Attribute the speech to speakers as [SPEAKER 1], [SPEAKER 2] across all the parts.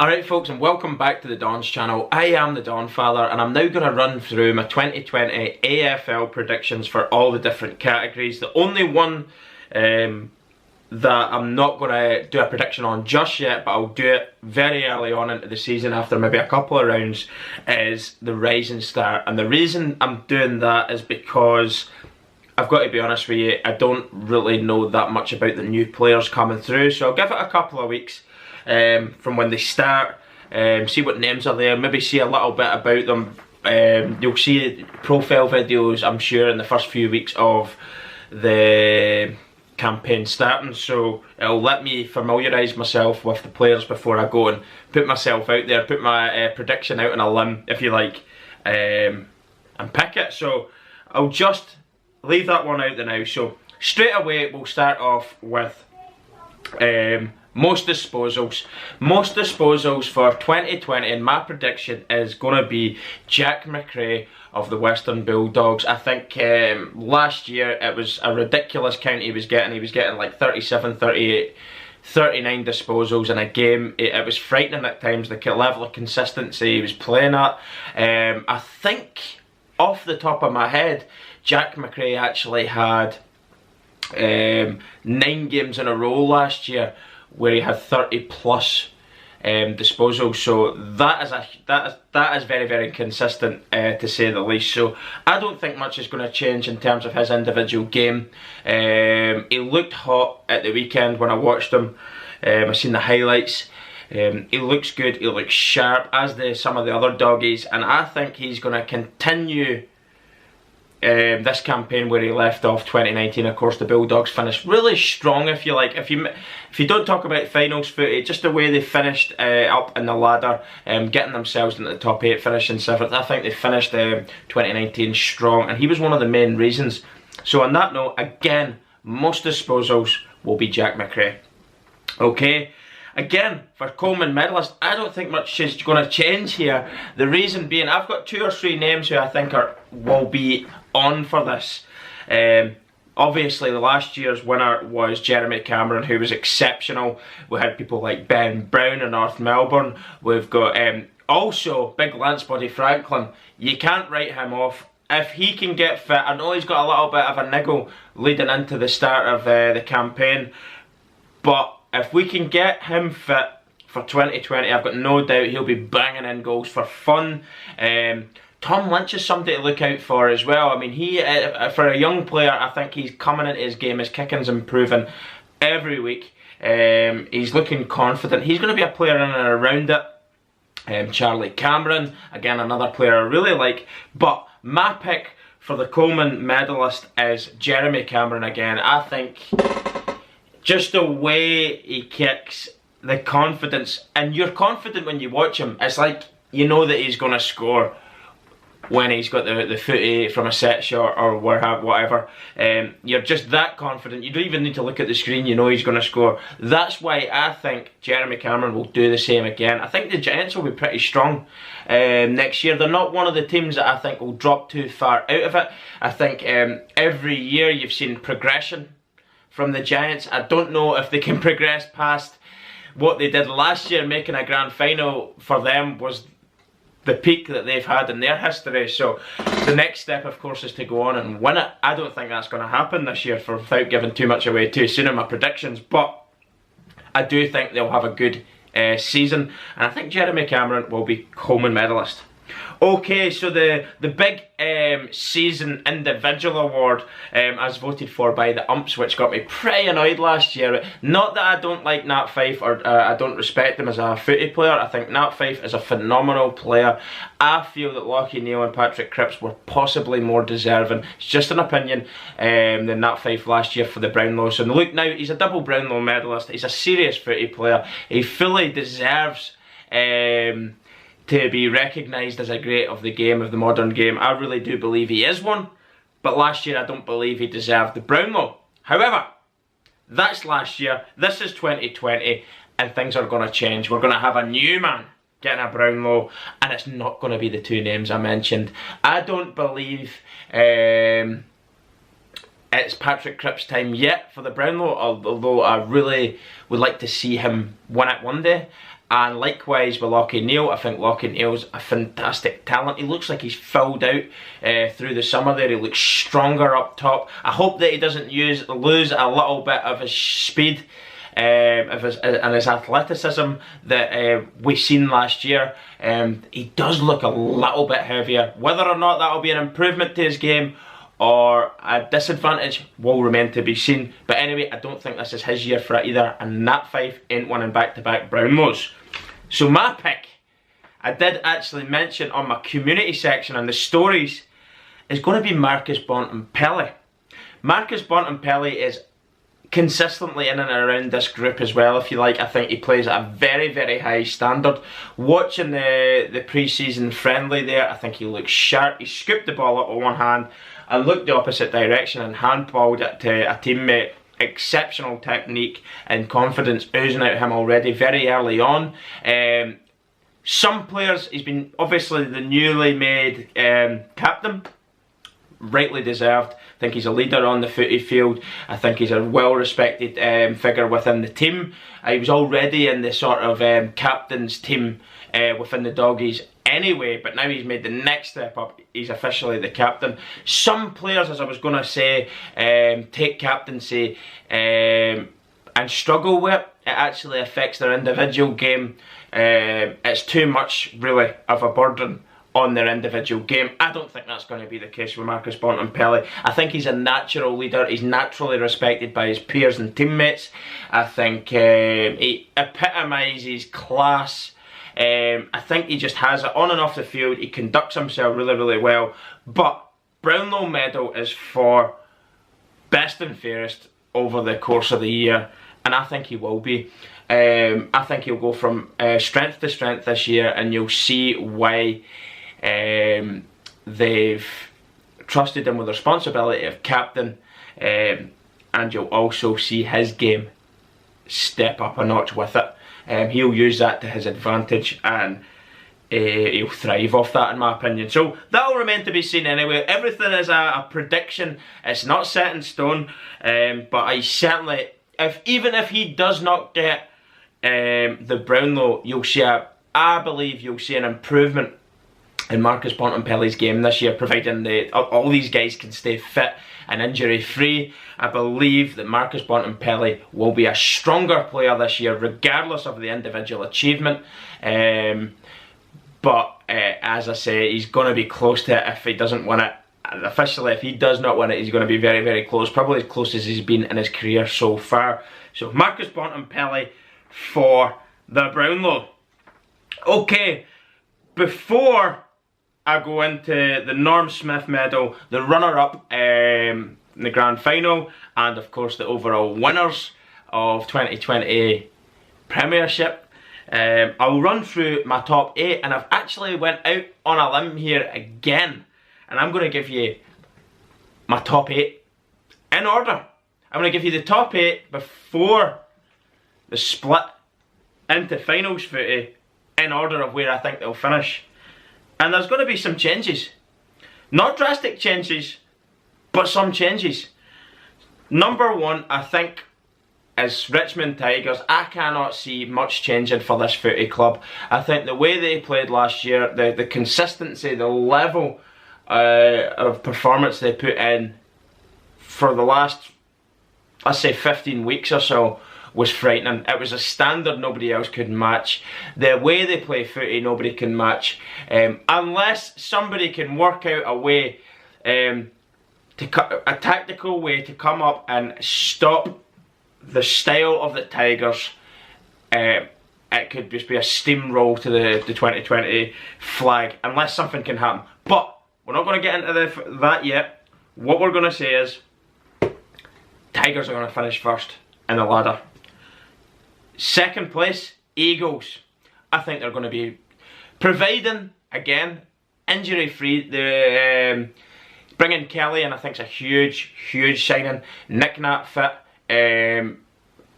[SPEAKER 1] Alright folks, and welcome back to the Don's channel. I am the Donfather, and I'm now going to run through my 2020 AFL predictions for all the different categories. The only one that I'm not going to do a prediction on just yet, but I'll do it very early on into the season after maybe a couple of rounds, is the Rising Star. And the reason I'm doing that is because I've got to be honest with you, I don't really know that much about the new players coming through, so I'll give it a couple of weeks from when they start, see what names are there, maybe see a little bit about them. You'll see profile videos, I'm sure, in the first few weeks of the campaign starting, so it'll let me familiarise myself with the players before I go and put myself out there, put my prediction out on a limb, if you like, and pick it. So I'll just leave that one out there now. So straight away we'll start off with most disposals. Most disposals for 2020, and my prediction is going to be Jack McRae of the Western Bulldogs. I think last year it was a ridiculous count he was getting. He was getting like 37, 38, 39 disposals in a game. It was frightening at times, the level of consistency he was playing at. I think, off the top of my head, Jack McRae actually had 9 games in a row last year where he had 30 plus disposals, so that is very, very consistent, to say the least. So I don't think much is going to change in terms of his individual game. He looked hot at the weekend when I watched him. I seen the highlights. He looks good, he looks sharp, as do some of the other doggies, and I think he's going to continue this campaign where he left off 2019. Of course, the Bulldogs finished really strong, if you like. If you don't talk about finals footy, just the way they finished up in the ladder, getting themselves into the top 8, finishing 7th. I think they finished 2019 strong, and he was one of the main reasons. So on that note, again, most disposals will be Jack McRae. Okay. Again, for Coleman medalist, I don't think much is going to change here. The reason being, I've got 2 or 3 names who I think will be on for this. Obviously, the last year's winner was Jeremy Cameron, who was exceptional. We had people like Ben Brown in North Melbourne. We've got also big Lance Buddy Franklin. You can't write him off. If he can get fit, I know he's got a little bit of a niggle leading into the start of the campaign, but if we can get him fit for 2020, I've got no doubt he'll be banging in goals for fun. Tom Lynch is somebody to look out for as well. I mean, he for a young player, I think he's coming into his game. His kicking's improving every week. He's looking confident. He's going to be a player in and around it. Charlie Cameron, again, another player I really like. But my pick for the Coleman medalist is Jeremy Cameron again. I think just the way he kicks, the confidence, and you're confident when you watch him. It's like you know that he's going to score when he's got the footy from a set shot or whatever. You're just that confident. You don't even need to look at the screen, you know he's going to score. That's why I think Jeremy Cameron will do the same again. I think the Giants will be pretty strong next year. They're not one of the teams that I think will drop too far out of it. I think every year you've seen progression from the Giants. I don't know if they can progress past what they did last year. Making a grand final for them was the peak that they've had in their history. So the next step, of course, is to go on and win it. I don't think that's going to happen this year, without giving too much away too soon in my predictions, but I do think they'll have a good season, and I think Jeremy Cameron will be Coleman medalist. Okay, so the big season individual award, as voted for by the umps, which got me pretty annoyed last year. Not that I don't like Nat Fyfe or I don't respect him as a footy player. I think Nat Fyfe is a phenomenal player. I feel that Lachie Neale and Patrick Cripps were possibly more deserving, it's just an opinion, than Nat Fyfe last year for the Brownlow. So look, now he's a double Brownlow medalist. He's a serious footy player. He fully deserves to be recognised as a great of the game, of the modern game. I really do believe he is one, but last year I don't believe he deserved the Brownlow. However, that's last year, this is 2020, and things are going to change. We're going to have a new man getting a Brownlow, and it's not going to be the 2 names I mentioned. I don't believe it's Patrick Cripps' time yet for the Brownlow, although I really would like to see him win it one day. And likewise with Lachie Neale, I think Lachie Neale's a fantastic talent. He looks like he's filled out through the summer there. He looks stronger up top. I hope that he doesn't lose a little bit of his speed and his athleticism that we seen last year. He does look a little bit heavier. Whether or not that'll be an improvement to his game or a disadvantage will remain to be seen. But anyway, I don't think this is his year for it either, and Nat Fife ain't winning back-to-back Brownlows. So my pick, I did actually mention on my community section and the stories, is going to be Marcus Bontempelli. Marcus Bontempelli is consistently in and around this group as well, if you like. I think he plays at a very, very high standard. Watching the pre-season friendly there, I think he looks sharp. He scooped the ball up with one hand and looked the opposite direction and handballed it to a teammate. Exceptional technique and confidence oozing out of him already very early on. Some players, he's been obviously the newly made captain, rightly deserved. I think he's a leader on the footy field. I think he's a well-respected figure within the team. He was already in the sort of captain's team within the Doggies anyway, but now he's made the next step up. He's officially the captain. Some players, as I was going to say, take captaincy and struggle with it. It actually affects their individual game. It's too much, really, of a burden on their individual game. I don't think that's going to be the case with Marcus Bontempelli. I think he's a natural leader. He's naturally respected by his peers and teammates. I think he epitomises class. I think he just has it on and off the field. He conducts himself really, really well. But Brownlow medal is for best and fairest over the course of the year, and I think he will be. I think he'll go from strength to strength this year, and you'll see why they've trusted him with the responsibility of captain, and you'll also see his game step up a notch with it. He'll use that to his advantage, and he'll thrive off that, in my opinion. So that'll remain to be seen anyway. Everything is a prediction. It's not set in stone, but I certainly, even if he does not get the Brownlow, you'll see I believe you'll see an improvement in Marcus Bontempelli's game this year, providing all these guys can stay fit and injury free. I believe that Marcus Bontempelli will be a stronger player this year, regardless of the individual achievement. But as I say, he's going to be close to it if he doesn't win it. And officially, if he does not win it, he's going to be very, very close. Probably as close as he's been in his career so far. So Marcus Bontempelli for the Brownlow. Okay, before I go into the Norm Smith medal, the runner-up in the grand final, and of course the overall winners of 2020 Premiership. I'll run through my top 8, and I've actually went out on a limb here again, and I'm going to give you my top 8 in order. I'm going to give you the top 8 before the split into finals footy in order of where I think they'll finish. And there's going to be some changes. Not drastic changes, but some changes. Number 1, I think, is Richmond Tigers. I cannot see much changing for this footy club. I think the way they played last year, the consistency, the level of performance they put in for the last, let's say, 15 weeks or so, was frightening. It was a standard nobody else could match. The way they play footy, nobody can match. Unless somebody can work out a way, a tactical way to come up and stop the style of the Tigers, it could just be a steamroll to the 2020 flag, unless something can happen. But we're not going to get into that yet. What we're going to say is, Tigers are going to finish first in the ladder. Second place, Eagles. I think they're going to be, providing, again, injury free. Bringing Kelly in, I think, is a huge, huge signing. Nick Nat fit.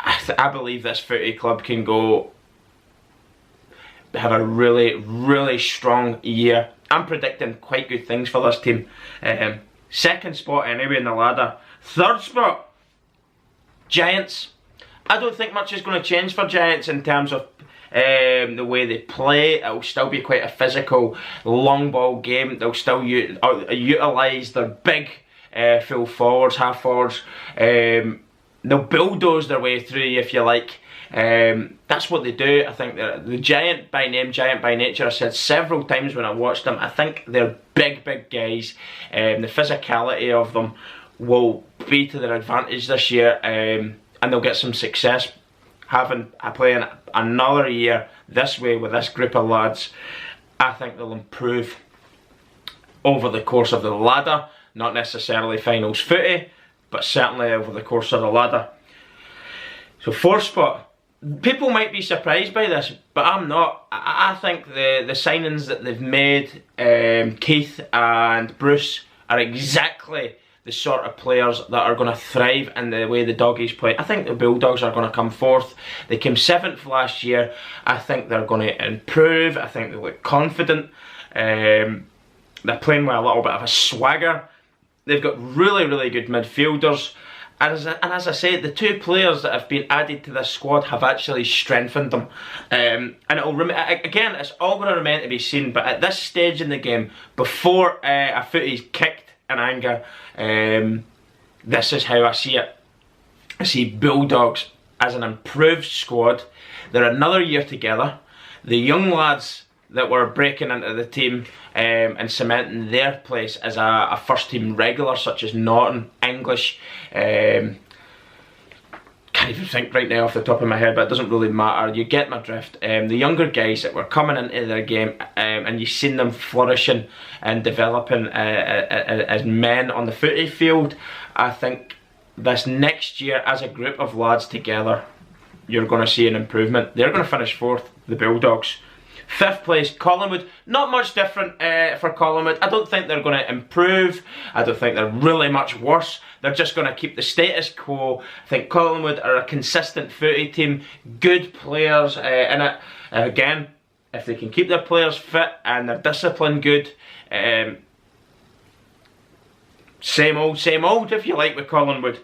[SPEAKER 1] I believe this footy club can go have a really, really strong year. I'm predicting quite good things for this team. Second spot anyway in the ladder. Third spot, Giants. I don't think much is going to change for Giants in terms of the way they play. It'll still be quite a physical, long ball game. They'll still utilise their big full forwards, half forwards. They'll bulldoze their way through, if you like. That's what they do. I think they're the giant by name, giant by nature. I said several times when I watched them, I think they're big guys. The physicality of them will be to their advantage this year, and they'll get some success playing another year this way with this group of lads. I think they'll improve over the course of the ladder, not necessarily finals footy, but certainly over the course of the ladder. So 4th spot. People might be surprised by this, but I'm not. I think the signings that they've made, Keith and Bruce, are exactly the sort of players that are going to thrive in the way the Doggies play. I think the Bulldogs are going to come 4th. They came 7th last year. I think they're going to improve. I think they look confident. They're playing with a little bit of a swagger. They've got really good midfielders. And as I say, the 2 players that have been added to this squad have actually strengthened them. And it'll again, it's all going to remain to be seen. But at this stage in the game, before a footy's kicked in anger, this is how I see it. I see Bulldogs as an improved squad. They're another year together. The young lads that were breaking into the team and cementing their place as a first team regular, such as Norton, English, can't even think right now off the top of my head, but it doesn't really matter, you get my drift. The younger guys that were coming into their game, and you've seen them flourishing and developing as men on the footy field. I think this next year, as a group of lads together, you're going to see an improvement. They're going to finish 4th, the Bulldogs. 5th place, Collingwood. Not much different for Collingwood. I don't think they're going to improve. I don't think they're really much worse. They're just going to keep the status quo. I think Collingwood are a consistent footy team. Good players in it. Again, if they can keep their players fit and their discipline good, same old if you like with Collingwood.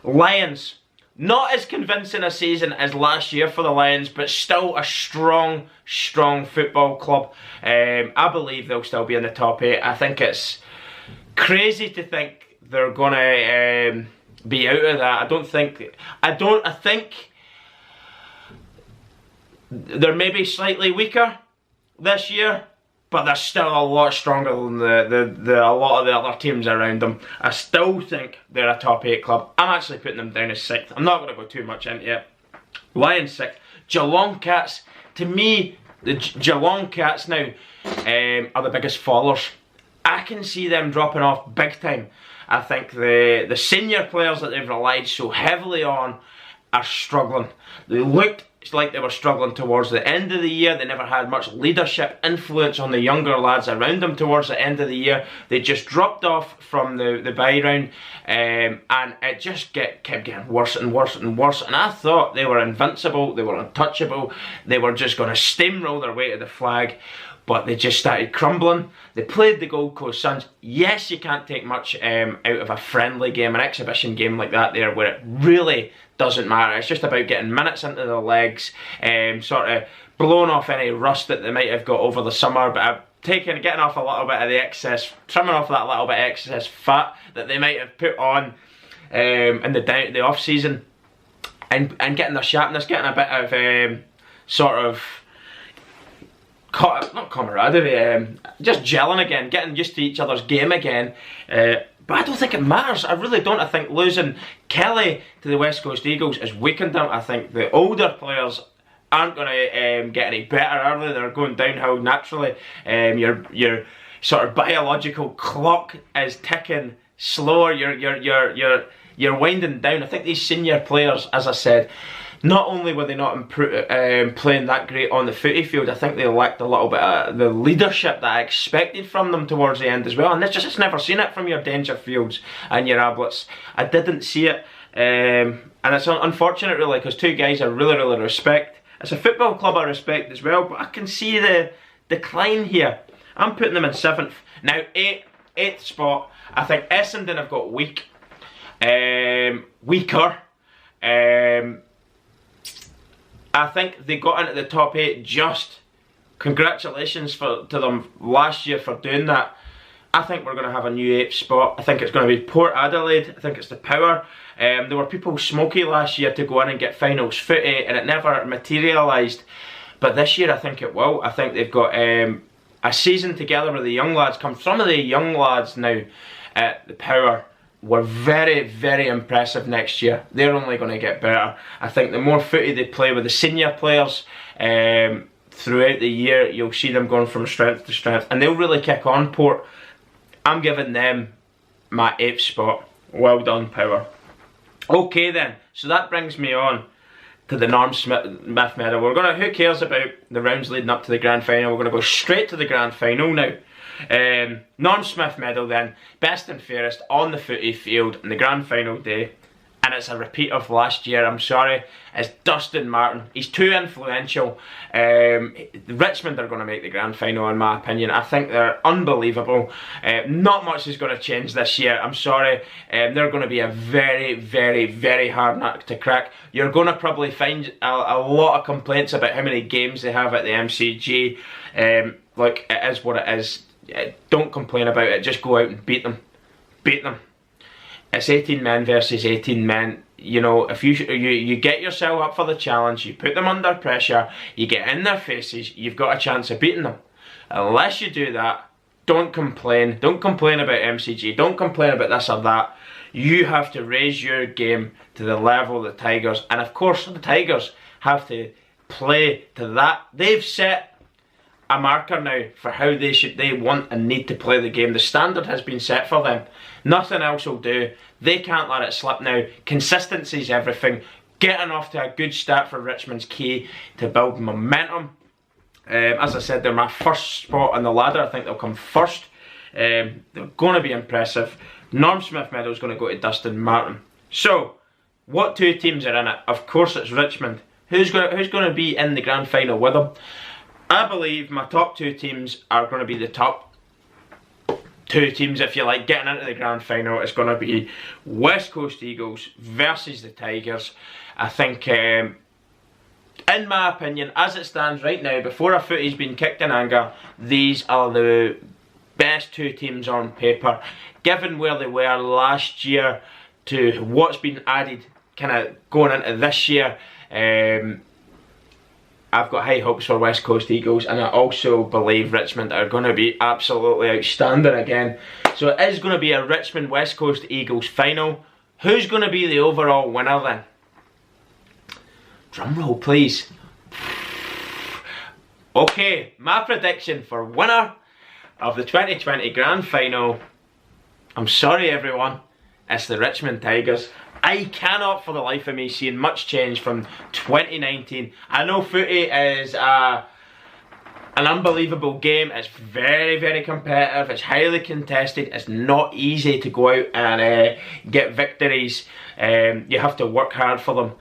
[SPEAKER 1] Lions. Not as convincing a season as last year for the Lions, but still a strong football club. I believe they'll still be in the top 8. I think it's crazy to think they're gonna be out of that. I think they're maybe slightly weaker this year, but they're still a lot stronger than a lot of the other teams around them. I still think they're a top 8 club. I'm actually putting them down as 6th. I'm not going to go too much into it. Lions 6th. Geelong Cats. To me, the Geelong Cats now are the biggest fallers. I can see them dropping off big time. I think the senior players that they've relied so heavily on are struggling. They looked like they were struggling towards the end of the year. They never had much leadership influence on the younger lads around them towards the end of the year. They just dropped off from the bye round, and it just kept getting worse and worse and worse. And I thought they were invincible, they were untouchable, they were just going to steamroll their way to the flag. But they just started crumbling. They played the Gold Coast Suns. Yes, you can't take much out of a friendly game, an exhibition game like that there, where it really doesn't matter. It's just about getting minutes into the legs, sort of blowing off any rust that they might have got over the summer, but getting off a little bit of the excess, trimming off that little bit of excess fat that they might have put on in the off season, and getting their sharpness, getting a bit of sort of not camaraderie, just gelling again, getting used to each other's game again. But I don't think it matters. I really don't. I think losing Kelly to the West Coast Eagles has weakened them. I think the older players aren't going to get any better, are they? They're going downhill naturally. Your sort of biological clock is ticking slower. You're winding down. I think these senior players, as I said, not only were they not playing that great on the footy field, I think they lacked a little bit of the leadership that I expected from them towards the end as well. And it's just never seen it from your Dangerfields and your Ablets. I didn't see it, and it's unfortunate really, because 2 guys I really respect. It's a football club I respect as well, but I can see the decline here. I'm putting them in 7th. Now 8th spot, I think Essendon have got weaker. I think they got into the top 8 just. Congratulations to them last year for doing that. I think we're going to have a new 8th spot. I think it's going to be Port Adelaide. I think it's the Power. There were people smoky last year to go in and get finals footy, and it never materialised. But this year I think it will. I think they've got a season together with the young lads. Some of the young lads now at the Power were very, very impressive next year. They're only going to get better. I think the more footy they play with the senior players throughout the year, you'll see them going from strength to strength, and they'll really kick on. Port, I'm giving them my 8th spot. Well done, Power. Okay then, so that brings me on to the Norm Smith medal. Who cares about the rounds leading up to the grand final? We're going to go straight to the grand final now. Norm Smith medal then, best and fairest on the footy field in the grand final day. And it's a repeat of last year, I'm sorry. It's Dustin Martin. He's too influential. Richmond are going to make the grand final in my opinion. I think they're unbelievable. Not much is going to change this year, I'm sorry. They're going to be a very, very, very hard nut to crack. You're going to probably find a lot of complaints about how many games they have at the MCG. Look, it is what it is. Don't complain about it, just go out and beat them. Beat them. It's 18 men versus 18 men. You know, if you get yourself up for the challenge, you put them under pressure, you get in their faces, you've got a chance of beating them. Unless you do that, don't complain. Don't complain about MCG. Don't complain about this or that. You have to raise your game to the level of the Tigers. And of course, the Tigers have to play to that. They've set a marker now for how they want and need to play the game. The standard has been set for them. Nothing else will do. They can't let it slip now. Consistency is everything. Getting off to a good start for Richmond's key to build momentum. As I said, they're my first spot on the ladder. I think they'll come first. They're going to be impressive. Norm Smith medal is going to go to Dustin Martin. So, what 2 teams are in it? Of course it's Richmond. Who's going to be in the grand final with them? I believe my top 2 teams are going to be the top 2 teams, if you like, getting into the grand final. It's going to be West Coast Eagles versus the Tigers. I think, in my opinion, as it stands right now, before a footy's been kicked in anger, these are the best 2 teams on paper. Given where they were last year to what's been added kind of going into this year, I've got high hopes for West Coast Eagles, and I also believe Richmond are going to be absolutely outstanding again. So it is going to be a Richmond West Coast Eagles final. Who's going to be the overall winner then? Drum roll please. Okay, my prediction for winner of the 2020 grand final, I'm sorry everyone, it's the Richmond Tigers. I cannot for the life of me see much change from 2019. I know footy is an unbelievable game. It's very, very competitive. It's highly contested. It's not easy to go out and get victories. You have to work hard for them.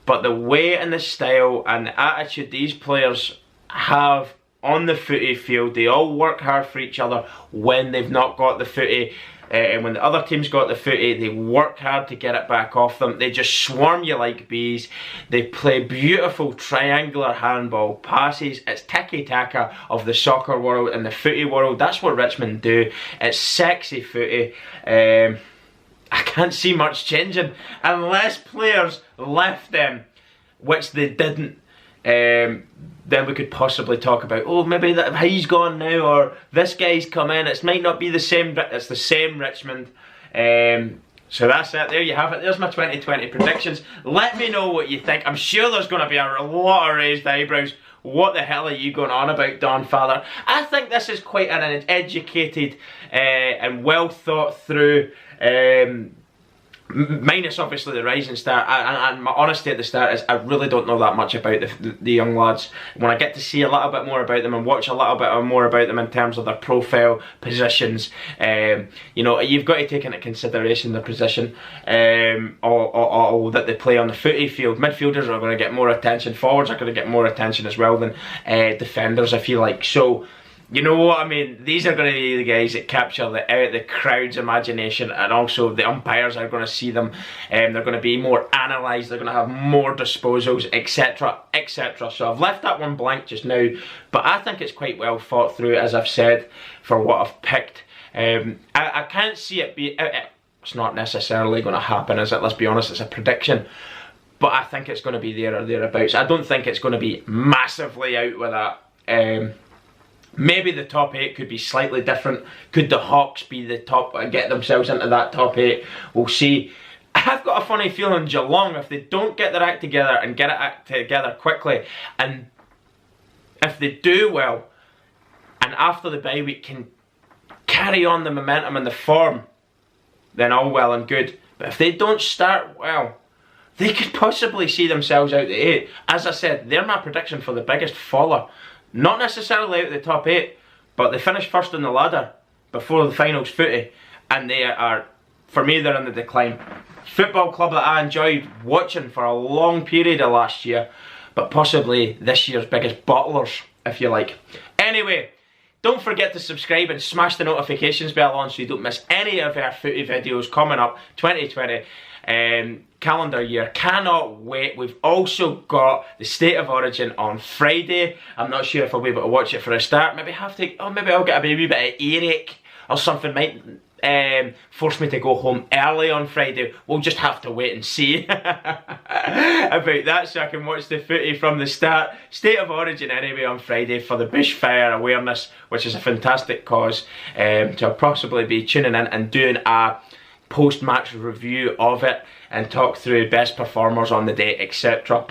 [SPEAKER 1] But the way and the style and the attitude these players have on the footy field, they all work hard for each other when they've not got the footy. And when the other team's got the footy, they work hard to get it back off them. They just swarm you like bees. They play beautiful triangular handball passes. It's tiki-taka of the soccer world and the footy world. That's what Richmond do. It's sexy footy. I can't see much changing unless players left them, which they didn't. Then we could possibly talk about, oh, maybe that he's gone now, or this guy's come in. It might not be the same, but it's the same Richmond. So that's it. There you have it. There's my 2020 predictions. Let me know what you think. I'm sure there's going to be a lot of raised eyebrows. What the hell are you going on about, Donfather? I think this is quite an educated and well thought through, minus obviously the rising star, and my honesty at the start is I really don't know that much about the young lads. When I get to see a little bit more about them and watch a little bit more about them in terms of their profile, positions, you know, you've got to take into consideration the position or that they play on the footy field. Midfielders are going to get more attention, forwards are going to get more attention as well than defenders, if you like. So you know what I mean? These are going to be the guys that capture the crowd's imagination, and also the umpires are going to see them. They're going to be more analysed, they're going to have more disposals, etc, etc. So I've left that one blank just now, but I think it's quite well thought through, as I've said, for what I've picked. I can't see it be... It's not necessarily going to happen, is it? Let's be honest, it's a prediction. But I think it's going to be there or thereabouts. I don't think it's going to be massively out with that. Maybe the top 8 could be slightly different. Could the Hawks be the top, get themselves into that top 8? We'll see. I've got a funny feeling Geelong, if they don't get their act together and get it together quickly, and if they do well, and after the bye week can carry on the momentum and the form, then all well and good. But if they don't start well, they could possibly see themselves out the 8. As I said, they're my prediction for the biggest faller. Not necessarily out the top 8, but they finished first on the ladder before the finals footy, and they are, for me, they're in the decline. Football club that I enjoyed watching for a long period of last year, but possibly this year's biggest bottlers, if you like. Anyway, don't forget to subscribe and smash the notifications bell on so you don't miss any of our footy videos coming up 2020 calendar year. Cannot wait. We've also got the State of Origin on Friday. I'm not sure if I'll be able to watch it for a start. Maybe have to, or maybe I'll get a wee bit of earache or something. Might force me to go home early on Friday. We'll just have to wait and see about that, so I can watch the footy from the start. State of Origin anyway on Friday for the bushfire awareness, which is a fantastic cause. So I'll possibly be tuning in and doing a post-match review of it and talk through best performers on the day, etc.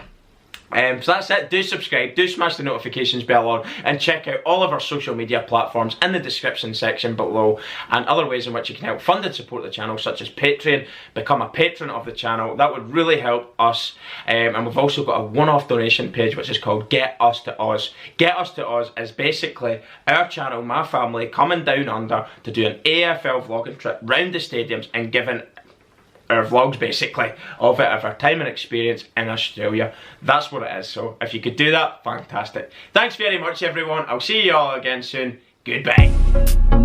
[SPEAKER 1] So that's it. Do subscribe, do smash the notifications bell on, and check out all of our social media platforms in the description section below, and other ways in which you can help fund and support the channel, such as Patreon. Become a patron of the channel. That would really help us. And we've also got a one-off donation page which is called Get Us to Oz. Get Us to Oz is basically our channel, my family, coming down under to do an AFL vlogging trip round the stadiums and giving our vlogs basically of it, of our time and experience in Australia. That's what it is. So if you could do that, fantastic. Thanks very much everyone. I'll see you all again soon. Goodbye.